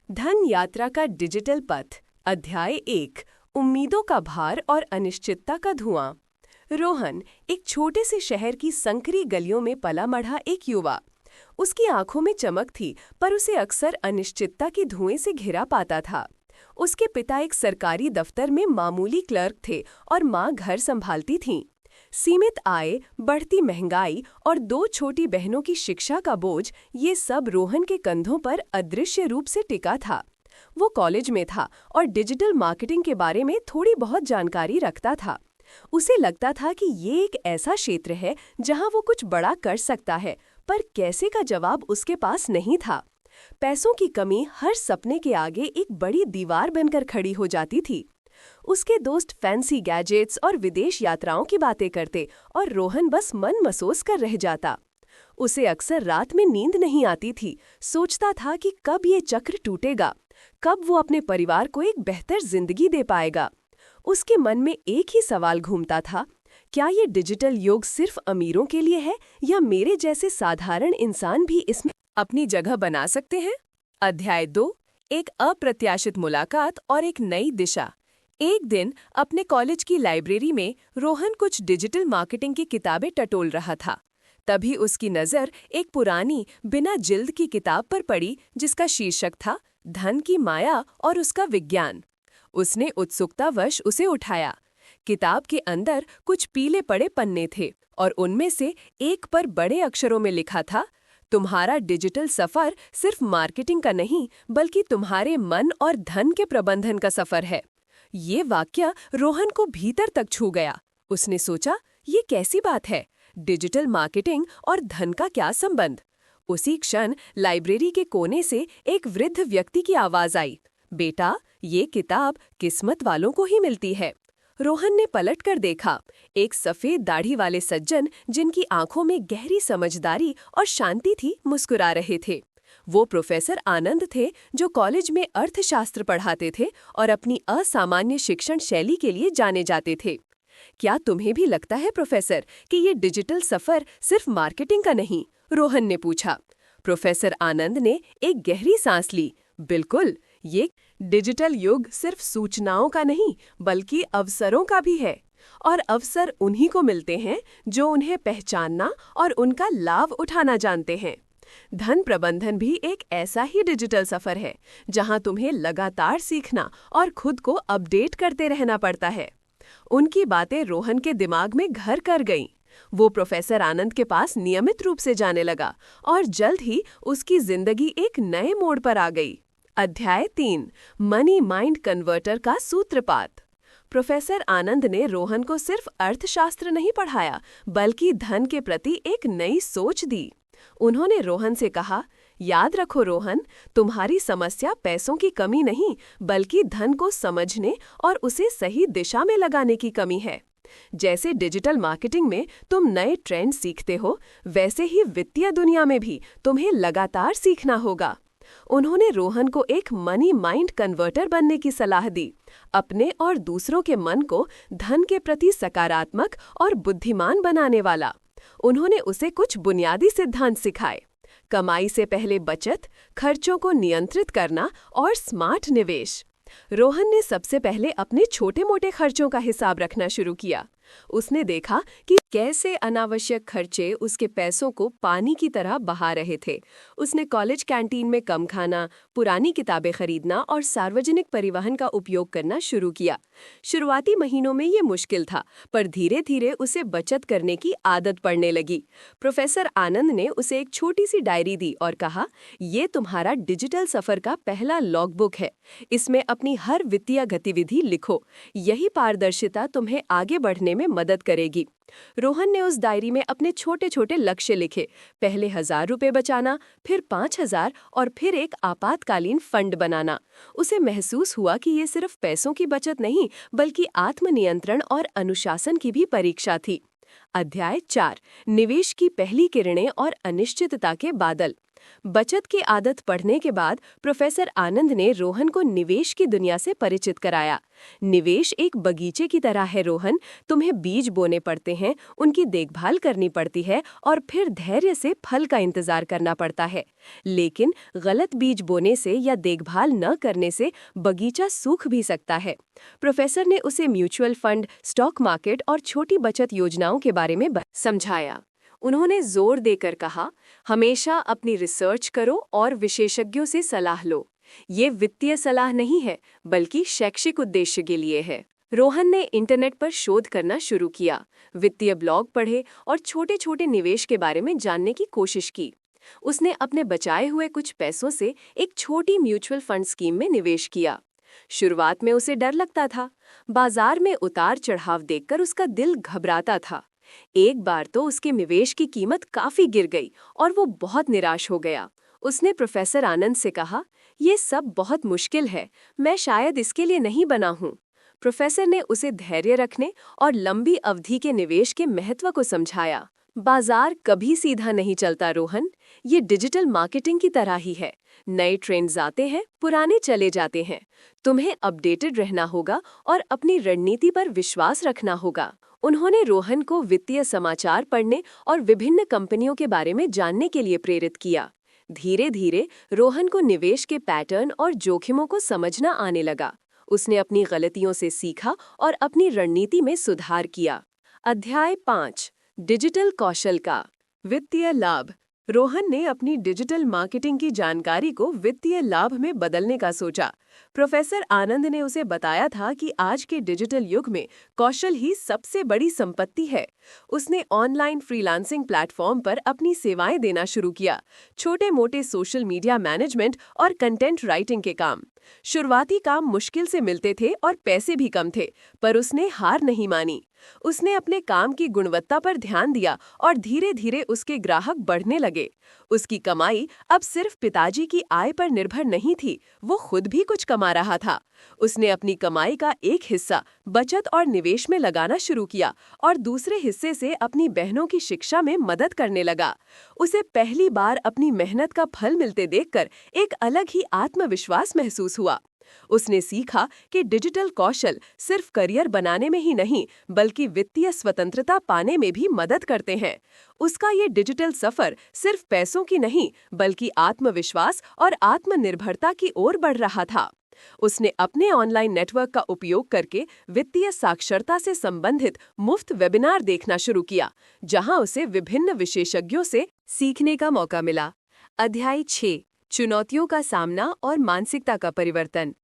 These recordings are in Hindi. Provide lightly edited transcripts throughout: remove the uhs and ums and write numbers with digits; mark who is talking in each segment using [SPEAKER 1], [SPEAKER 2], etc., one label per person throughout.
[SPEAKER 1] धन यात्रा का डिजिटल पथ। अध्याय 1। उम्मीदों का भार और अनिश्चितता का धुआं। रोहन एक छोटे से शहर की संकरी गलियों में पला बढ़ा एक युवा। उसकी आंखों में चमक थी, पर उसे अक्सर अनिश्चितता के धुएं से घिरा पाता था। उसके पिता एक सरकारी दफ्तर में मामूली क्लर्क थे और माँ घर संभालती थीं। सीमित आय, बढ़ती महंगाई और 2 छोटी बहनों की शिक्षा का बोझ, ये सब रोहन के कंधों पर अदृश्य रूप से टिका था। वो कॉलेज में था और डिजिटल मार्केटिंग के बारे में थोड़ी बहुत जानकारी रखता था। उसे लगता था कि ये एक ऐसा क्षेत्र है जहां वो कुछ बड़ा कर सकता है, पर कैसे का जवाब उसके पास नहीं था। पैसों की कमी हर सपने के आगे एक बड़ी दीवार बनकर खड़ी हो जाती थी। उसके दोस्त फैंसी गैजेट्स और विदेश यात्राओं की बातें करते और रोहन बस मन मसोस कर रह जाता। उसे अक्सर रात में नींद नहीं आती थी। सोचता था कि कब ये चक्र टूटेगा, कब वो अपने परिवार को एक बेहतर जिंदगी दे पाएगा। उसके मन में एक ही सवाल घूमता था, क्या ये डिजिटल युग सिर्फ अमीरों के लिए है या मेरे जैसे साधारण इंसान भी इसमें अपनी जगह बना सकते हैं? अध्याय 2। एक अप्रत्याशित मुलाकात और एक नई दिशा। एक दिन अपने कॉलेज की लाइब्रेरी में रोहन कुछ डिजिटल मार्केटिंग की किताबें टटोल रहा था। तभी उसकी नज़र एक पुरानी बिना जिल्द की किताब पर पड़ी जिसका शीर्षक था धन की माया और उसका विज्ञान। उसने उत्सुकतावश उसे उठाया। किताब के अंदर कुछ पीले पड़े पन्ने थे और उनमें से एक पर बड़े अक्षरों में लिखा था, तुम्हारा डिजिटल सफर सिर्फ मार्केटिंग का नहीं बल्कि तुम्हारे मन और धन के प्रबंधन का सफर है। ये वाक्य रोहन को भीतर तक छू गया। उसने सोचा, ये कैसी बात है? डिजिटल मार्केटिंग और धन का क्या संबंध? उसी क्षण लाइब्रेरी के कोने से एक वृद्ध व्यक्ति की आवाज आई, बेटा, ये किताब किस्मत वालों को ही मिलती है। रोहन ने पलटकर देखा। एक सफेद दाढ़ी वाले सज्जन, जिनकी आंखों में गहरी समझदारी और शांति थी, मुस्कुरा रहे थे। वो प्रोफेसर आनंद थे, जो कॉलेज में अर्थशास्त्र पढ़ाते थे और अपनी असामान्य शिक्षण शैली के लिए जाने जाते थे। क्या तुम्हें भी लगता है प्रोफेसर कि ये डिजिटल सफर सिर्फ मार्केटिंग का नहीं? रोहन ने पूछा। प्रोफेसर आनंद ने एक गहरी सांस ली। बिल्कुल, ये डिजिटल युग सिर्फ सूचनाओं का नहीं बल्कि अवसरों का भी है, और अवसर उन्हीं को मिलते हैं जो उन्हें पहचानना और उनका लाभ उठाना जानते हैं। धन प्रबंधन भी एक ऐसा ही डिजिटल सफर है जहां तुम्हें लगातार सीखना और खुद को अपडेट करते रहना पड़ता है। उनकी बातें रोहन के दिमाग में घर कर गईं। वो प्रोफेसर आनंद के पास नियमित रूप से जाने लगा और जल्द ही उसकी जिंदगी एक नए मोड़ पर आ गई। अध्याय 3। मनी माइंड कन्वर्टर का सूत्रपात। प्रोफेसर आनंद ने रोहन को सिर्फ अर्थशास्त्र नहीं पढ़ाया बल्कि धन के प्रति एक नई सोच दी। उन्होंने रोहन से कहा, याद रखो रोहन, तुम्हारी समस्या पैसों की कमी नहीं बल्कि धन को समझने और उसे सही दिशा में लगाने की कमी है। जैसे डिजिटल मार्केटिंग में तुम नए ट्रेंड सीखते हो, वैसे ही वित्तीय दुनिया में भी तुम्हें लगातार सीखना होगा। उन्होंने रोहन को एक मनी माइंड कन्वर्टर बनने की सलाह दी, अपने और दूसरों के मन को धन के प्रति सकारात्मक और बुद्धिमान बनाने वाला। उन्होंने उसे कुछ बुनियादी सिद्धांत सिखाए, कमाई से पहले बचत, खर्चों को नियंत्रित करना और स्मार्ट निवेश। रोहन ने सबसे पहले अपने छोटे-मोटे खर्चों का हिसाब रखना शुरू किया। उसने देखा कि कैसे अनावश्यक खर्चे उसके पैसों को पानी की तरह बहा रहे थे। उसने कॉलेज कैंटीन में कम खाना, पुरानी किताबें खरीदना और सार्वजनिक परिवहन का उपयोग करना शुरू किया। शुरुआती महीनों में ये मुश्किल था, पर धीरे धीरे उसे बचत करने की आदत पड़ने लगी। प्रोफेसर आनंद ने उसे एक छोटी सी डायरी दी और कहा, ये तुम्हारा डिजिटल सफर का पहला लॉगबुक है। इसमें अपनी हर वित्तीय गतिविधि लिखो। यही पारदर्शिता तुम्हें आगे बढ़ने में मदद करेगी। रोहन ने उस डायरी में अपने छोटे छोटे लक्ष्य लिखे। पहले 1000 रुपए बचाना, फिर 5000 और फिर एक आपातकालीन फंड बनाना। उसे महसूस हुआ कि ये सिर्फ पैसों की बचत नहीं बल्कि आत्मनियंत्रण और अनुशासन की भी परीक्षा थी। अध्याय 4। निवेश की पहली किरणें और अनिश्चितता के बादल। बचत की आदत पढ़ने के बाद प्रोफेसर आनंद ने रोहन को निवेश की दुनिया से परिचित कराया। निवेश एक बगीचे की तरह है रोहन, तुम्हें बीज बोने पड़ते हैं, उनकी देखभाल करनी पड़ती है और फिर धैर्य से फल का इंतजार करना पड़ता है। लेकिन गलत बीज बोने से या देखभाल न करने से बगीचा सूख भी सकता है। प्रोफेसर ने उसे म्यूचुअल फंड, स्टॉक मार्केट और छोटी बचत योजनाओं के बारे में समझाया। उन्होंने जोर देकर कहा, हमेशा अपनी रिसर्च करो और विशेषज्ञों से सलाह लो। ये वित्तीय सलाह नहीं है, बल्कि शैक्षिक उद्देश्य के लिए है। रोहन ने इंटरनेट पर शोध करना शुरू किया, वित्तीय ब्लॉग पढ़े और छोटे छोटे निवेश के बारे में जानने की कोशिश की। उसने अपने बचाए हुए कुछ पैसों से एक छोटी म्यूचुअल फंड स्कीम में निवेश किया। शुरुआत में उसे डर लगता था, बाजार में उतार चढ़ाव देखकर उसका दिल घबराता था। एक बार तो उसके निवेश की कीमत काफी गिर गई और वो बहुत निराश हो गया। उसने प्रोफेसर आनंद से कहा, ये सब बहुत मुश्किल है, मैं शायद इसके लिए नहीं बना हूँ। प्रोफेसर ने उसे धैर्य रखने और लंबी अवधि के निवेश के महत्व को समझाया। बाजार कभी सीधा नहीं चलता रोहन, ये डिजिटल मार्केटिंग की तरह ही है। नए ट्रेंड्स आते हैं, पुराने चले जाते हैं। तुम्हें अपडेटेड रहना होगा और अपनी रणनीति पर विश्वास रखना होगा। उन्होंने रोहन को वित्तीय समाचार पढ़ने और विभिन्न कंपनियों के बारे में जानने के लिए प्रेरित किया। धीरे धीरे रोहन को निवेश के पैटर्न और जोखिमों को समझना आने लगा। उसने अपनी गलतियों से सीखा और अपनी रणनीति में सुधार किया। अध्याय 5, डिजिटल कौशल का वित्तीय लाभ। रोहन ने अपनी डिजिटल मार्केटिंग की जानकारी को वित्तीय लाभ में बदलने का सोचा। प्रोफेसर आनंद ने उसे बताया था कि आज के डिजिटल युग में कौशल ही सबसे बड़ी संपत्ति है। उसने ऑनलाइन फ्रीलांसिंग प्लेटफॉर्म पर अपनी सेवाएं देना शुरू किया, छोटे मोटे सोशल मीडिया मैनेजमेंट और कंटेंट राइटिंग के काम। शुरुआती काम मुश्किल से मिलते थे और पैसे भी कम थे, पर उसने हार नहीं मानी। उसने अपने काम की गुणवत्ता पर ध्यान दिया और धीरे धीरे उसके ग्राहक बढ़ने लगे। उसकी कमाई अब सिर्फ पिताजी की आय पर निर्भर नहीं थी, वो खुद भी कुछ कमा रहा था। उसने अपनी कमाई का एक हिस्सा बचत और निवेश में लगाना शुरू किया और दूसरे हिस्से से अपनी बहनों की शिक्षा में मदद करने लगा। उसे पहली बार अपनी मेहनत का फल मिलते देखकर एक अलग ही आत्मविश्वास महसूस हुआ। उसने सीखा कि डिजिटल कौशल सिर्फ करियर बनाने में ही नहीं, बल्कि वित्तीय स्वतंत्रता पाने में भी मदद करते हैं। उसका ये डिजिटल सफर सिर्फ पैसों की नहीं, बल्कि आत्मविश्वास और आत्मनिर्भरता की ओर बढ़ रहा था। उसने अपने ऑनलाइन नेटवर्क का उपयोग करके वित्तीय साक्षरता से संबंधित मुफ्त वेबिनार देखना शुरू किया, जहां उसे विभिन्न विशेषज्ञों से सीखने का मौका मिला। अध्याय 6, चुनौतियों का सामना और मानसिकता का परिवर्तन।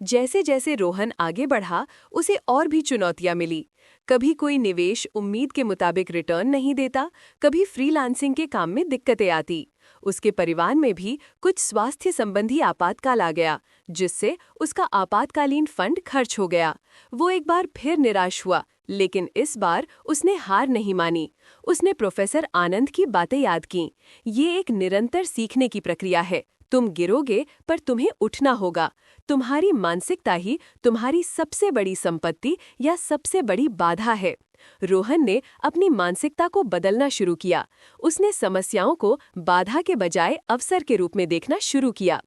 [SPEAKER 1] जैसे जैसे रोहन आगे बढ़ा, उसे और भी चुनौतियां मिली। कभी कोई निवेश उम्मीद के मुताबिक रिटर्न नहीं देता, कभी फ्रीलांसिंग के काम में दिक्कतें आती। उसके परिवार में भी कुछ स्वास्थ्य संबंधी आपातकाल आ गया, जिससे उसका आपातकालीन फंड खर्च हो गया। वो एक बार फिर निराश हुआ, लेकिन इस बार उसने हार नहीं मानी। उसने प्रोफेसर आनंद की बातें याद कीं। ये एक निरंतर सीखने की प्रक्रिया है। तुम गिरोगे, पर तुम्हें उठना होगा। तुम्हारी मानसिकता ही तुम्हारी सबसे बड़ी संपत्ति या सबसे बड़ी बाधा है। रोहन ने अपनी मानसिकता को बदलना शुरू किया। उसने समस्याओं को बाधा के बजाय अवसर के रूप में देखना शुरू किया।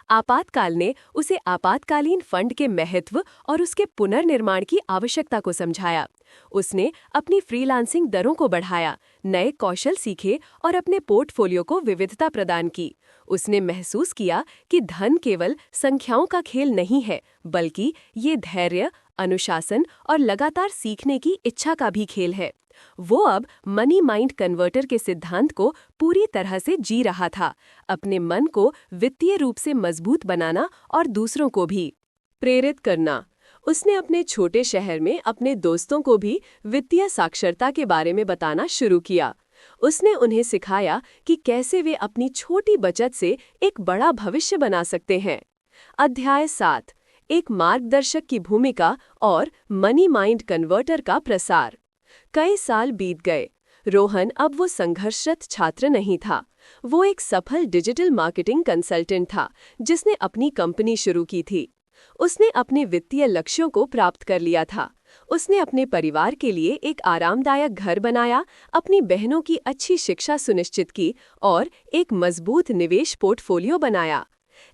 [SPEAKER 1] आपातकाल ने उसे आपातकालीन फंड के महत्व और उसके पुनर्निर्माण की आवश्यकता को समझाया। उसने अपनी फ्रीलांसिंग दरों को बढ़ाया, नए कौशल सीखे और अपने पोर्टफोलियो को विविधता प्रदान की। उसने महसूस किया कि धन केवल संख्याओं का खेल नहीं है, बल्कि ये धैर्य, अनुशासन और लगातार सीखने की इच्छा का भी खेल है। वो अब मनी माइंड कन्वर्टर के सिद्धांत को पूरी तरह से जी रहा था, अपने मन को वित्तीय रूप से मजबूत बनाना और दूसरों को भी प्रेरित करना। उसने अपने छोटे शहर में अपने दोस्तों को भी वित्तीय साक्षरता के बारे में बताना शुरू किया। उसने उन्हें सिखाया कि कैसे वे अपनी छोटी बचत से एक बड़ा भविष्य बना सकते हैं। अध्याय 7, एक मार्गदर्शक की भूमिका और मनी माइंड कन्वर्टर का प्रसार। कई साल बीत गए। रोहन अब वो संघर्षरत छात्र नहीं था। वो एक सफल डिजिटल मार्केटिंग कंसल्टेंट था, जिसने अपनी कंपनी शुरू की थी। उसने अपने वित्तीय लक्ष्यों को प्राप्त कर लिया था, उसने अपने परिवार के लिए एक आरामदायक घर बनाया, अपनी बहनों की अच्छी शिक्षा सुनिश्चित की और एक मजबूत निवेश पोर्टफोलियो बनाया।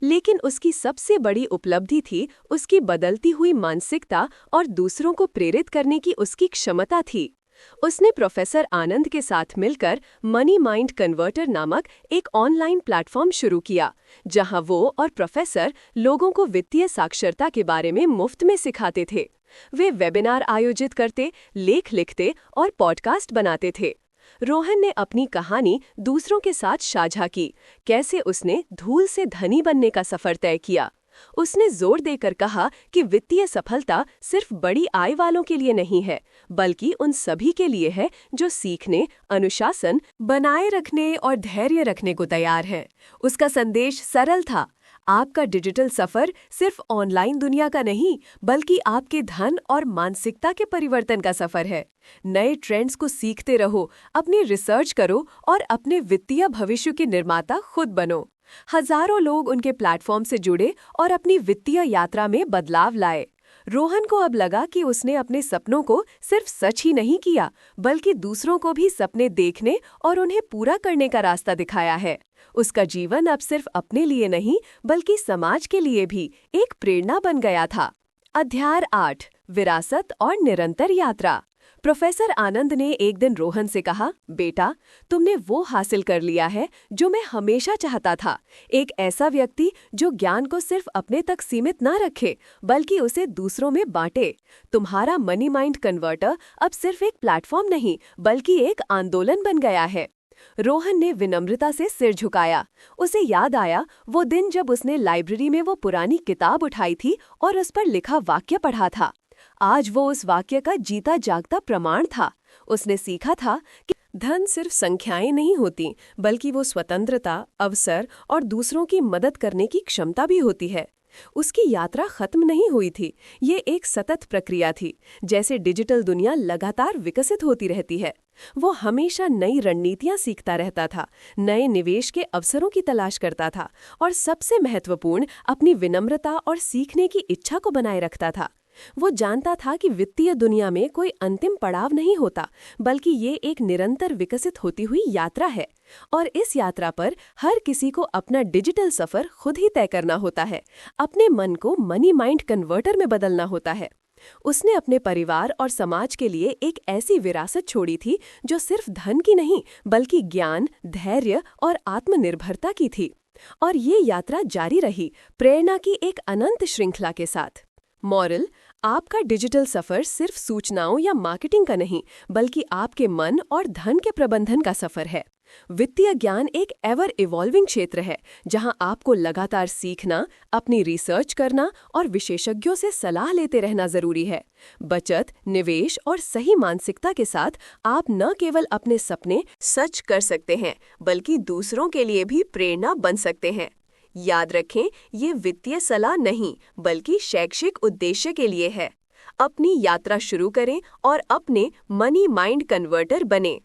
[SPEAKER 1] लेकिन उसकी सबसे बड़ी उपलब्धि थी उसकी बदलती हुई मानसिकता और दूसरों को प्रेरित करने की उसकी क्षमता थी। उसने प्रोफेसर आनंद के साथ मिलकर मनी माइंड कन्वर्टर नामक एक ऑनलाइन प्लेटफॉर्म शुरू किया, जहां वो और प्रोफेसर लोगों को वित्तीय साक्षरता के बारे में मुफ्त में सिखाते थे। वे वेबिनार आयोजित करते, लेख लिखते और पॉडकास्ट बनाते थे। रोहन ने अपनी कहानी दूसरों के साथ साझा की, कैसे उसने धूल से धनी बनने का सफर तय किया। उसने जोर देकर कहा कि वित्तीय सफलता सिर्फ बड़ी आय वालों के लिए नहीं है, बल्कि उन सभी के लिए है जो सीखने, अनुशासन बनाए रखने और धैर्य रखने को तैयार है। उसका संदेश सरल था, आपका डिजिटल सफर सिर्फ ऑनलाइन दुनिया का नहीं, बल्कि आपके धन और मानसिकता के परिवर्तन का सफर है। नए ट्रेंड्स को सीखते रहो, अपनी रिसर्च करो और अपने वित्तीय भविष्य के निर्माता खुद बनो। हजारों लोग उनके प्लेटफॉर्म से जुड़े और अपनी वित्तीय यात्रा में बदलाव लाए। रोहन को अब लगा कि उसने अपने सपनों को सिर्फ सच ही नहीं किया, बल्कि दूसरों को भी सपने देखने और उन्हें पूरा करने का रास्ता दिखाया है। उसका जीवन अब सिर्फ अपने लिए नहीं, बल्कि समाज के लिए भी एक प्रेरणा बन गया था। अध्याय 8, विरासत और निरंतर यात्रा। प्रोफेसर आनंद ने एक दिन रोहन से कहा, बेटा, तुमने वो हासिल कर लिया है जो मैं हमेशा चाहता था। एक ऐसा व्यक्ति जो ज्ञान को सिर्फ अपने तक सीमित न रखे, बल्कि उसे दूसरों में बांटे। तुम्हारा मनी माइंड कन्वर्टर अब सिर्फ एक प्लेटफॉर्म नहीं, बल्कि एक आंदोलन बन गया है। रोहन ने विनम्रता से सिर झुकाया। उसे याद आया वो दिन जब उसने लाइब्रेरी में वो पुरानी किताब उठाई थी और उस पर लिखा वाक्य पढ़ा था। आज वो उस वाक्य का जीता जागता प्रमाण था। उसने सीखा था कि धन सिर्फ संख्याएं नहीं होती, बल्कि वो स्वतंत्रता, अवसर और दूसरों की मदद करने की क्षमता भी होती है। उसकी यात्रा खत्म नहीं हुई थी, ये एक सतत प्रक्रिया थी। जैसे डिजिटल दुनिया लगातार विकसित होती रहती है, वो हमेशा नई रणनीतियां सीखता रहता था, नए निवेश के अवसरों की तलाश करता था और सबसे महत्वपूर्ण, अपनी विनम्रता और सीखने की इच्छा को बनाए रखता था। वो जानता था कि वित्तीय दुनिया में कोई अंतिम पड़ाव नहीं होता, बल्कि ये एक निरंतर विकसित होती हुई यात्रा है और इस यात्रा पर हर किसी को अपना डिजिटल सफर खुद ही तय करना होता है, अपने मन को मनी माइंड कन्वर्टर में बदलना होता है। उसने अपने परिवार और समाज के लिए एक ऐसी विरासत छोड़ी थी जो सिर्फ धन की नहीं, बल्कि ज्ञान, धैर्य और आत्मनिर्भरता की थी। और ये यात्रा जारी रही, प्रेरणा की एक अनंत श्रृंखला के साथ। मॉरल, आपका डिजिटल सफर सिर्फ सूचनाओं या मार्केटिंग का नहीं, बल्कि आपके मन और धन के प्रबंधन का सफर है। वित्तीय ज्ञान एक एवर इवॉल्विंग क्षेत्र है, जहां आपको लगातार सीखना, अपनी रिसर्च करना और विशेषज्ञों से सलाह लेते रहना जरूरी है। बचत, निवेश और सही मानसिकता के साथ आप न केवल अपने सपने सच कर सकते हैं, बल्कि दूसरों के लिए भी प्रेरणा बन सकते हैं। याद रखें, ये वित्तीय सलाह नहीं, बल्कि शैक्षिक उद्देश्य के लिए है। अपनी यात्रा शुरू करें और अपने मनी माइंड कन्वर्टर बने।